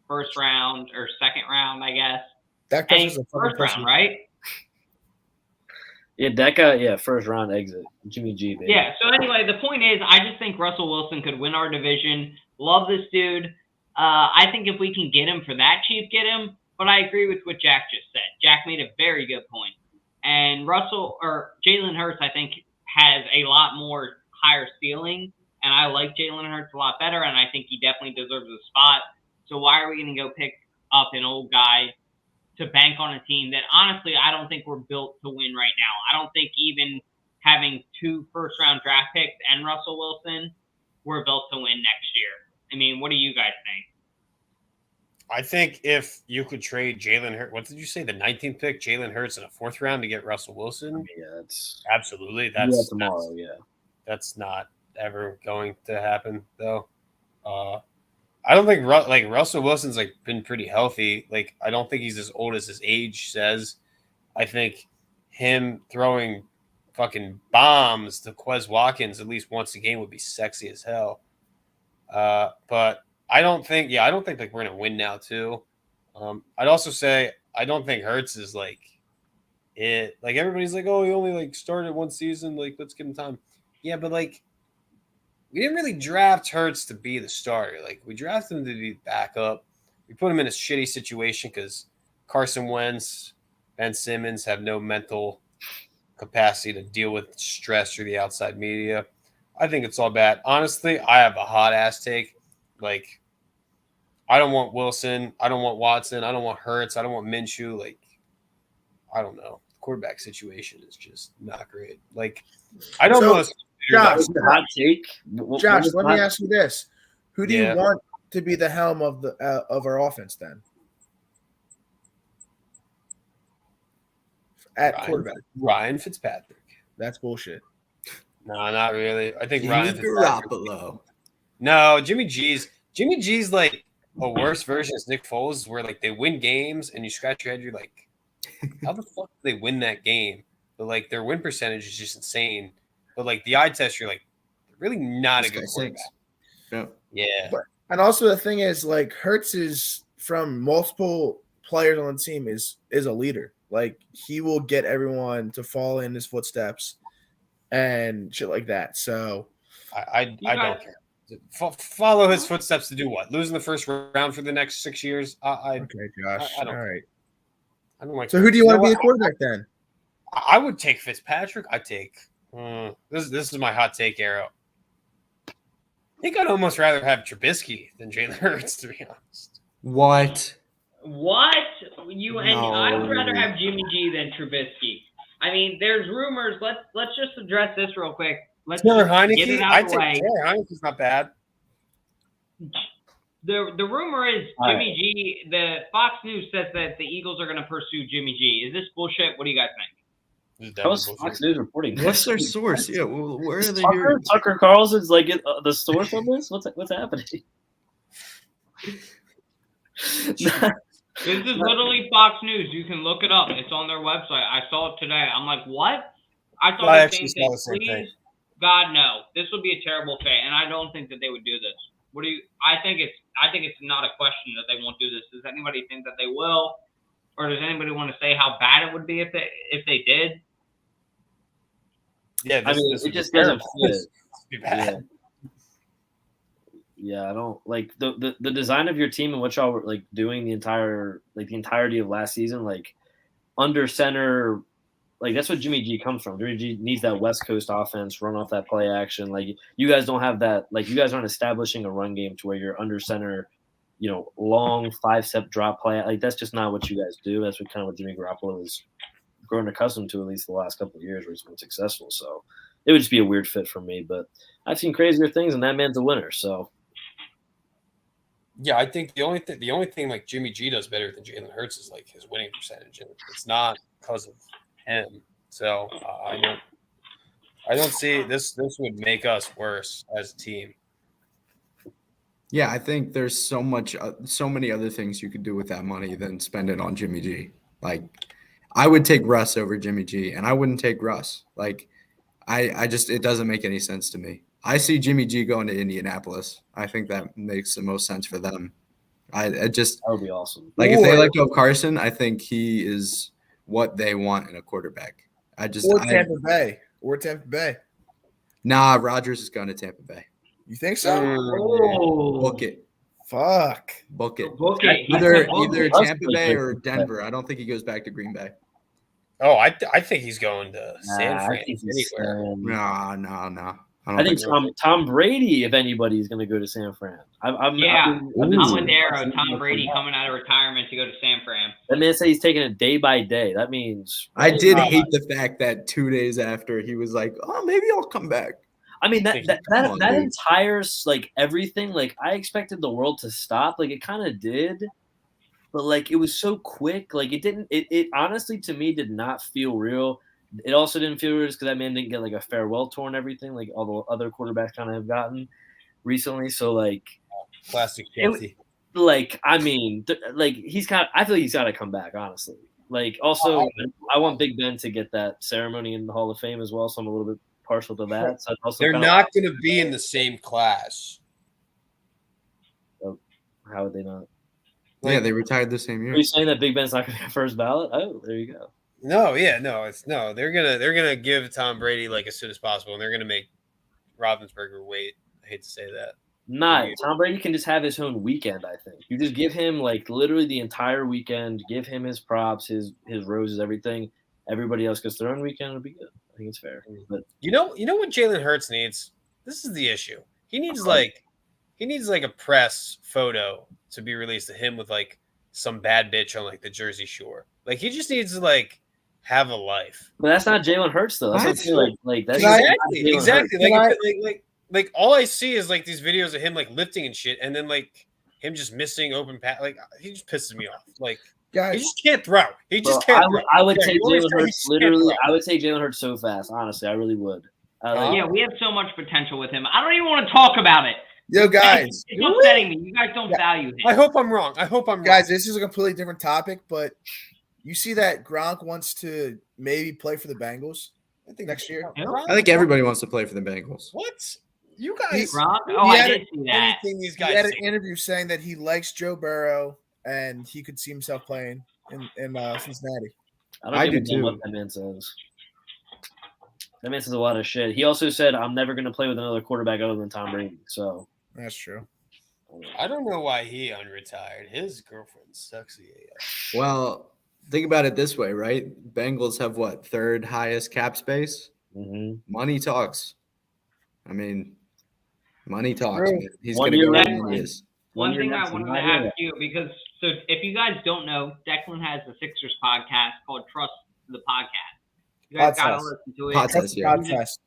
first round or second round, I guess. Dak Prescott's a first round, right? Yeah, Dak got first round exit. Jimmy G, baby. Yeah. So anyway, the point is, I just think Russell Wilson could win our division. Love this dude. I think if we can get him for that cheap, get him. But I agree with what Jack just said. Jack made a very good point. And Jalen Hurts, I think, has a lot more higher ceiling. And I like Jalen Hurts a lot better. And I think he definitely deserves a spot. So why are we going to go pick up an old guy to bank on a team that, honestly, I don't think we're built to win right now? I don't think even having 2 first-round draft picks and Russell Wilson, we're built to win next year. I mean, what do you guys think? I think if you could trade Jalen Hurts, what did you say, the 19th pick, Jalen Hurts in a 4th round to get Russell Wilson? Yeah, that's absolutely. tomorrow. That's not ever going to happen, though. I don't think Russell Wilson's been pretty healthy. Like, I don't think he's as old as his age says. I think him throwing fucking bombs to Quez Watkins at least once a game would be sexy as hell. But I don't think we're gonna win now too. I'd also say I don't think Hurts is it. Like, everybody's like, oh, he only started one season. Like, let's give him time. Yeah, but we didn't really draft Hurts to be the starter. Like, we drafted him to be backup. We put him in a shitty situation because Carson Wentz, Ben Simmons have no mental capacity to deal with stress or the outside media. I think it's all bad. Honestly, I have a hot ass take. Like, I don't want Wilson. I don't want Watson. I don't want Hurts. I don't want Minshew. Like, I don't know. The quarterback situation is just not great. Like, I don't know. Josh, hot take. Josh, let me ask you this: who do you want to be the helm of our offense then? At quarterback, Ryan Fitzpatrick. That's bullshit. No, not really. I think Jimmy Ryan Garoppolo. No, Jimmy G's like a worse version of Nick Foles, where they win games and you scratch your head, you're like, how the fuck do they win that game? But their win percentage is just insane. But the eye test, you're like, really not a good quarterback. Yeah. And also the thing is, Hurts is, from multiple players on the team, is a leader. Like, he will get everyone to follow in his footsteps and shit like that. So I don't care. Follow his footsteps to do what? Losing the first round for the next 6 years? Okay, Josh. All right. I don't like. So who do you want to be the quarterback then? I would take Fitzpatrick. I take. This is my hot take, Arrow. I think I'd almost rather have Trubisky than Jalen Hurts, to be honest. What? You and I would rather have Jimmy G than Trubisky. I mean, there's rumors. Let's just address this real quick. Taylor Heineke. I think Taylor Heineke's not bad. The rumor is Jimmy G. The Fox News says that the Eagles are going to pursue Jimmy G. Is this bullshit? What do you guys think? How's Fox News reporting? What's their source? Yeah, where are they? Tucker Carlson's the source on this. What's happening? This is literally Fox News. You can look it up. It's on their website. I saw it today. I'm like, what? I thought the same thing. Please, God, no. This would be a terrible fit, and I don't think that they would do this. What do you? I think it's not a question that they won't do this. Does anybody think that they will, or does anybody want to say how bad it would be if they did? Yeah, it just doesn't fit. Be bad. Yeah, I don't like the design of your team and what y'all were like doing the entirety of last season, like under center. Like that's what Jimmy G comes from. Jimmy G needs that West Coast offense, run off that play action. Like you guys don't have that. Like you guys aren't establishing a run game to where you're under center, long 5-step drop play. Like that's just not what you guys do. That's what Jimmy Garoppolo has grown accustomed to at least the last couple of years where he's been successful. So it would just be a weird fit for me. But I've seen crazier things, and that man's a winner. So yeah, I think the only thing like Jimmy G does better than Jalen Hurts is like his winning percentage, and it's not because of him. So I don't see this would make us worse as a team. Yeah, I think there's so many other things you could do with that money than spend it on Jimmy G. Like I would take Russ over Jimmy G, and I wouldn't take Russ. Like I just it doesn't make any sense to me. I see Jimmy G going to Indianapolis. I think that makes the most sense for them. I just that would be awesome. Like if they let go of Carson, I think he is what they want in a quarterback. Tampa Bay. Nah, Rodgers is going to Tampa Bay. You think so? Book it. Fuck. Book it. Book it. Either Tampa Bay or Denver. I don't think he goes back to Green Bay. Oh, I think he's going to San Fran anywhere. No. I think Tom Brady, if anybody, is going to go to San Fran. I'm with Darrow. Tom Brady coming out of retirement to go to San Fran. That man said he's taking it day by day. That means I did hate the fact that 2 days after he was like, "Oh, maybe I'll come back." I mean that entire like everything. Like I expected the world to stop. Like it kind of did, but like it was so quick. Like it didn't. It honestly to me did not feel real. It also didn't feel weird because that man didn't get like a farewell tour and everything, like all the other quarterbacks kind of have gotten recently. So like, classic Kelce. I feel like he's got to come back, honestly. Like also, I want Big Ben to get that ceremony in the Hall of Fame as well. So I'm a little bit partial to that. So they're not going to be in the same class. How would they not? Yeah, they retired the same year. Are you saying that Big Ben's not going to get first ballot? Oh, there you go. No. They're gonna give Tom Brady like as soon as possible, and they're gonna make Roethlisberger wait. I hate to say that. Tom Brady can just have his own weekend. I think you just give him like literally the entire weekend. Give him his props, his roses, everything. Everybody else gets their own weekend. It'll be good. I think it's fair. But you know what Jalen Hurts needs? This is the issue. He needs like a press photo to be released of him with like some bad bitch on like the Jersey Shore. Like he just needs to like have a life. But that's not Jalen Hurts though. That's that's exactly. Like all I see is like these videos of him like lifting and shit, and then like him just missing open pass. Like he just pisses me off. Like guys, he just can't throw. He just can't. I would take Jalen Hurts literally. I would take Jalen Hurts so fast. Honestly, I really would. We have so much potential with him. I don't even want to talk about it. Yo, guys, it's upsetting me. You guys don't value him. I hope I'm wrong. Guys, this is a completely different topic, but you see that Gronk wants to maybe play for the Bengals, I think, next year. I think everybody wants to play for the Bengals. What? You guys? Gronk? I did see that. These guys he had an interview saying that he likes Joe Burrow and he could see himself playing in Cincinnati. I do too. What that man says. That man says a lot of shit. He also said, "I'm never going to play with another quarterback other than Tom Brady." So that's true. I don't know why he unretired. His girlfriend's sexy. Well, think about it this way, right? Bengals have what, third highest cap space? Mm-hmm. Money talks. I mean, money talks. True. He's going to go where he is. One thing I wanted to ask you, because if you guys don't know, Declan has a Sixers podcast called Trust the Podcast. You guys got to listen to it. Podcast.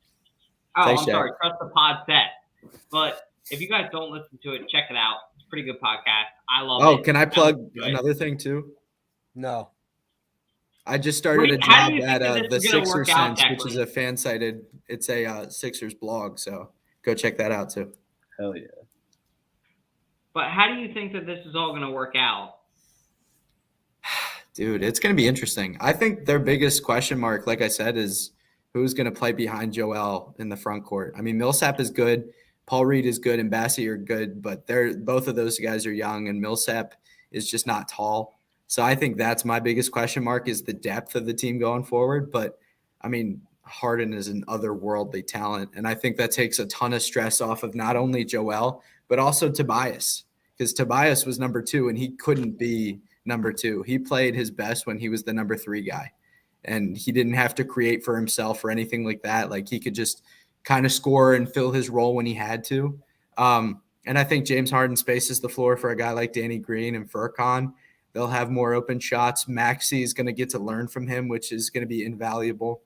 I'm sorry, Trust the Pod Set. But if you guys don't listen to it, check it out. It's a pretty good podcast. I love it. Oh, can I plug another thing too? No. I just started a job at the Sixers Sense, which is a fan-sided. It's a Sixers blog, so go check that out too. Hell yeah! But how do you think that this is all going to work out? Dude, it's going to be interesting. I think their biggest question mark, like I said, is who's going to play behind Joel in the front court. I mean, Millsap is good, Paul Reed is good, and Bassey are good, but both of those guys are young, and Millsap is just not tall. So I think that's my biggest question mark is the depth of the team going forward. But, I mean, Harden is an otherworldly talent. And I think that takes a ton of stress off of not only Joel, but also Tobias, because Tobias was number 2 and he couldn't be number 2. He played his best when he was the number 3 guy, and he didn't have to create for himself or anything like that. Like, he could just kind of score and fill his role when he had to. And I think James Harden spaces the floor for a guy like Danny Green and Furkan. They'll have more open shots. Maxey is going to get to learn from him, which is going to be invaluable.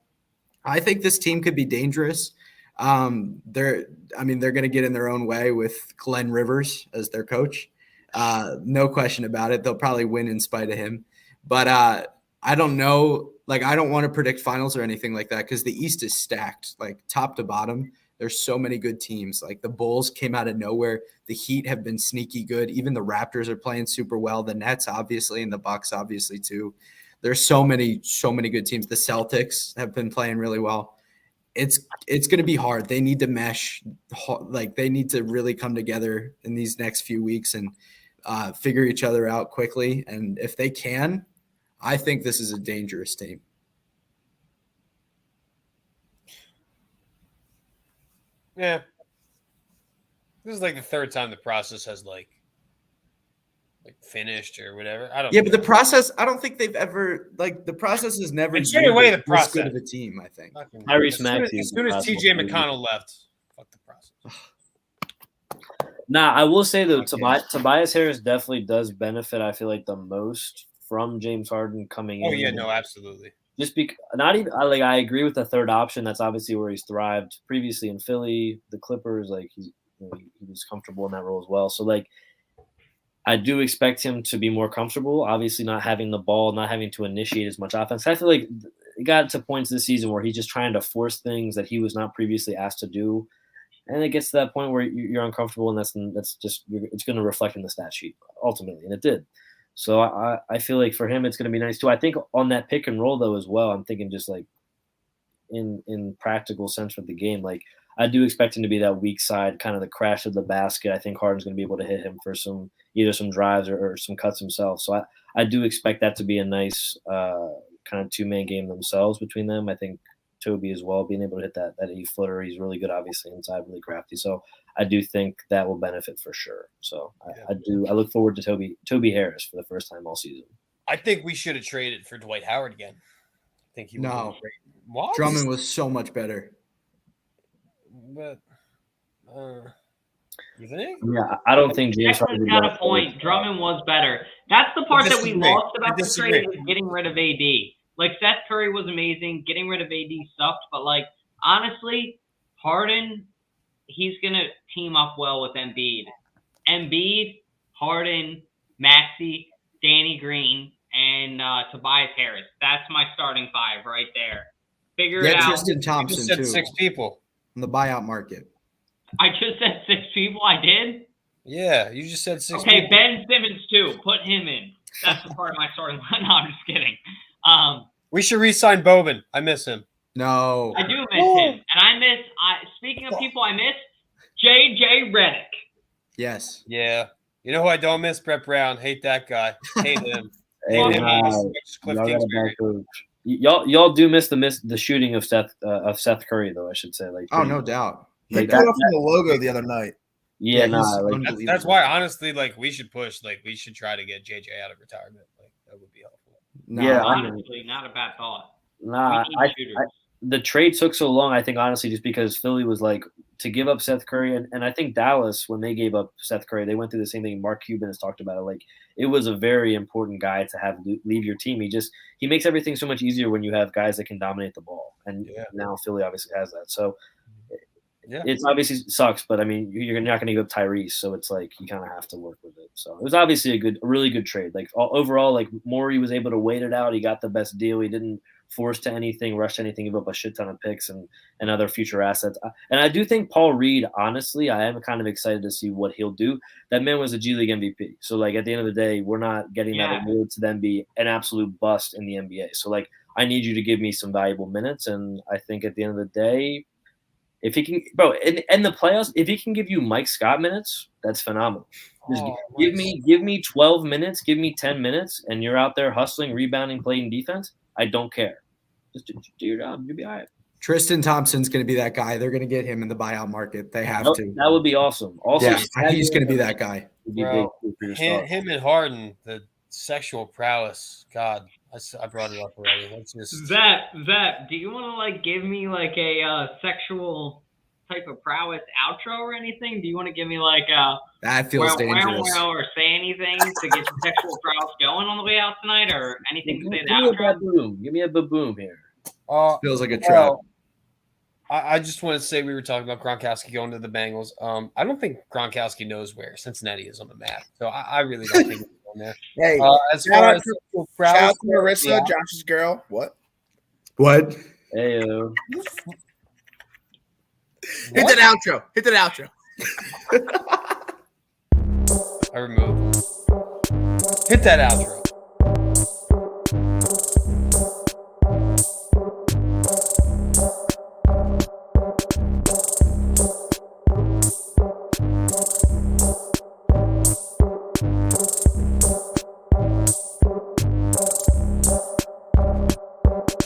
I think this team could be dangerous. They're going to get in their own way with Glenn Rivers as their coach. No question about it. They'll probably win in spite of him. But I don't know. Like, I don't want to predict finals or anything like that because the East is stacked, like top to bottom. There's so many good teams. Like, the Bulls came out of nowhere. The Heat have been sneaky good. Even the Raptors are playing super well. The Nets, obviously, and the Bucks, obviously, too. There's so many good teams. The Celtics have been playing really well. It's going to be hard. They need to mesh. Like, they need to really come together in these next few weeks and figure each other out quickly. And if they can, I think this is a dangerous team. Yeah. This is like the third time the process has like finished or whatever. I don't know. But the process, I don't think they've ever the process has never taken away the process. Good of a team, I think. Tyrese Maxey. As soon as TJ McConnell left, fuck the process. Nah, I will say though, Tobias Harris definitely does benefit, I feel like, the most from James Harden coming in. Oh yeah, no, absolutely. Just because, not even like, I agree with the third option. That's obviously where he's thrived previously in Philly, the Clippers. Like, he was comfortable in that role as well. So like, I do expect him to be more comfortable. Obviously, not having the ball, not having to initiate as much offense. I feel like it got to points this season where he's just trying to force things that he was not previously asked to do, and it gets to that point where you're uncomfortable, and that's just, it's going to reflect in the stat sheet ultimately, and it did. So I feel like for him, it's going to be nice too. I think on that pick and roll though as well, I'm thinking just like in practical sense for the game, like I do expect him to be that weak side, kind of the crash of the basket. I think Harden's going to be able to hit him for either some drives or some cuts himself. So I do expect that to be a nice kind of two-man game themselves between them. I think Toby as well, being able to hit that 8-footer. He's really good, obviously, inside, really crafty. So I do think that will benefit for sure. So I look forward to Toby Harris for the first time all season. I think we should have traded for Dwight Howard again. I think he was great. What? Drummond was so much better. But you think? Yeah, I don't think James Harden got a point. Drummond was better. That's the part that we lost about the trade, is getting rid of AD. Like, Seth Curry was amazing. Getting rid of AD sucked. But, like, honestly, Harden, he's going to team up well with Embiid. Embiid, Harden, Maxey, Danny Green, and Tobias Harris. That's my starting five right there. Figure it out. Tristan Thompson, you just said too. 6 people. In the buyout market. I just said 6 people. I did? Yeah, you just said 6 Okay, people. Ben Simmons, too. Put him in. That's the part of my starting line. No, I'm just kidding. We should re-sign Boban. I miss him. No. I do miss him. And speaking of people I miss, J.J. Redick. Yes. Yeah. You know who I don't miss? Brett Brown. Hate that guy. Hate him. Y'all do miss the shooting of Seth Curry, though, I should say. Like, no doubt. He put up the logo the other night. Yeah, that's why, honestly, like, we should push. Like, we should try to get JJ out of retirement. Like, that would be helpful. Honestly, not a bad thought. The trade took so long, I think, honestly, just because Philly was like, to give up Seth Curry, and I think Dallas, when they gave up Seth Curry, they went through the same thing. Mark Cuban has talked about it. Like, it was a very important guy to have leave your team. He makes everything so much easier when you have guys that can dominate the ball. And now Philly obviously has that. So it's obviously sucks, but I mean, you're not going to give up Tyrese, so it's like you kind of have to work with it. So it was obviously a really good trade. Like, overall, like, Morey was able to wait it out. He got the best deal. He didn't force to anything, rush to anything, give up a shit ton of picks and other future assets. And I do think Paul Reed, honestly, I am kind of excited to see what he'll do. That man was a G League MVP. So, like, at the end of the day, we're not getting that award to then be an absolute bust in the NBA. So, like, I need you to give me some valuable minutes. And I think at the end of the day, if he can, in the playoffs, if he can give you Mike Scott minutes, that's phenomenal. Just give me 12 minutes, give me 10 minutes, and you're out there hustling, rebounding, playing defense. I don't care. Just do your job. You'll be all right. Tristan Thompson's going to be that guy. They're going to get him in the buyout market. They have to. That would be awesome. Also, Yeah, he's going to be that guy. would be Bro, big for your start. him and Harden, the sexual prowess. God, I brought it up already. That's just Zep, do you want to like give me like a sexual type of prowess outro or anything? Do you want to give me like a That feels dangerous. or say anything to get the sexual prowess going on the way out tonight, or anything to say Give the me a outro? baboom. Give me a baboom here. Feels like a trap. well, I just want to say we were talking about Gronkowski going to the Bengals. I don't think Gronkowski knows where Cincinnati is on the map, so I really don't think he's on there. Hey, As far as shout out to Marissa, Josh's girl. What? What? Heyo. Hit that outro. Hit that outro. I removed. Hit that outro.